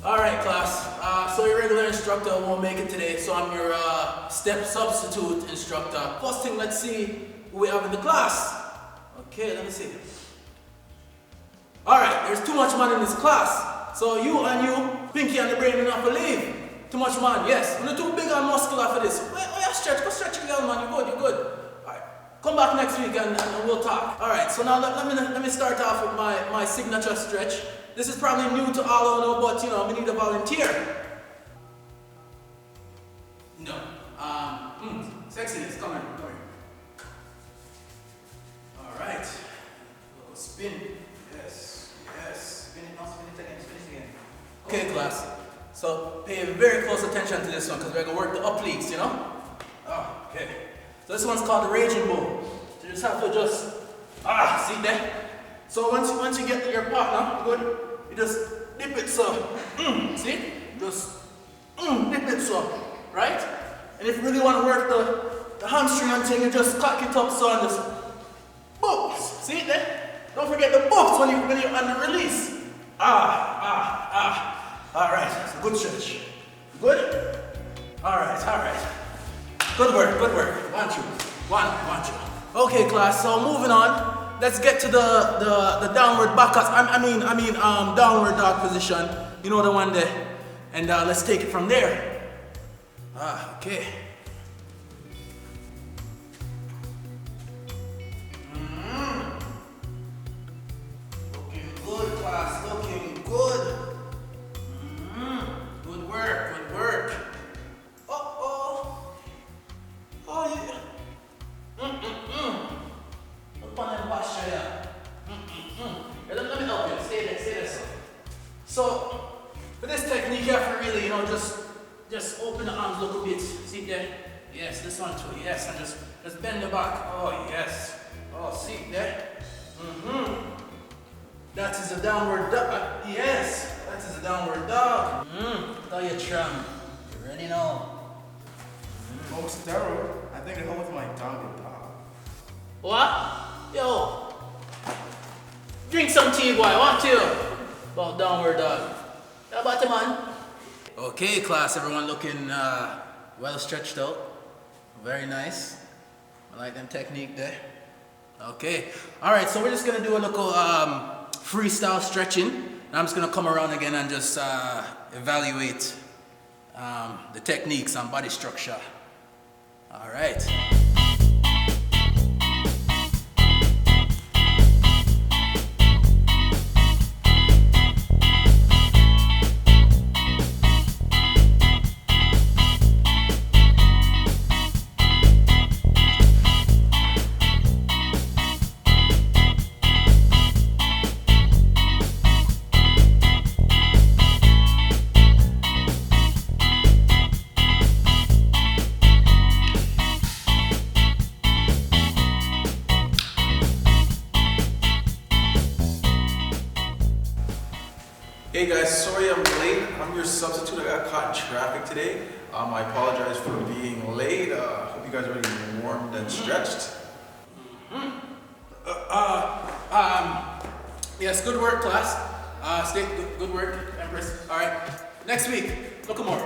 Alright class, so your regular instructor won't make it today, so I'm your step substitute instructor. First thing, let's see who we have in the class. Okay, let me see. Alright, there's too much man in this class. So you, Pinky and the brain enough to leave. Too much man, yes. You're too big and muscular for this. Wait, go stretch again, man. You're good. Alright, come back next week and we'll talk. Alright, so now let me start off with my signature stretch. This is probably new to all of you, but you know, we need a volunteer. No. Sexiness, come here. Alright. Spin. Yes. Spin it again. Okay, class. So pay very close attention to this one because we're gonna work the uplights, you know? Okay. So this one's called the raging bull. So you just have to see there? So once you get to your partner, good, you just dip it so. See? Just dip it so. Right? And if you really want to work the hamstring and thing, you just cock it up so and just books. See it there? Don't forget the books when you're on the release. Alright, it's a good stretch. Good? Alright. Good work. One, two. Okay, class, so moving on. Let's get to the downward backers. Downward dog position. You know the one there. And let's take it from there. Okay. Looking good, class. Looking good. Good work. Oh yeah. Up on that posture, yeah. Let me help you. Stay there, son. So, for this technique, you have to really, just open the arms, look a bit. See there? Yes, this one too. Yes, and just bend the back. Oh, yes. Oh, see there? That is a downward dog. Yes, that is a downward dog. Tell your chum. You already know. Oh, steroid. I think it holds my dog. What? Yo, drink some tea, boy. What you? About downward dog. How about the man? Okay, class. Everyone looking well stretched out. Very nice. I like them technique there. Okay. All right. So we're just gonna do a little freestyle stretching. And I'm just gonna come around again and just evaluate the techniques and body structure. All right. Hey guys, sorry I'm late. I'm your substitute. I got caught in traffic today. I apologize for being late. Hope you guys are already warmed and stretched. Yes, good work, class. Good work, Empress. All right, next week, look more.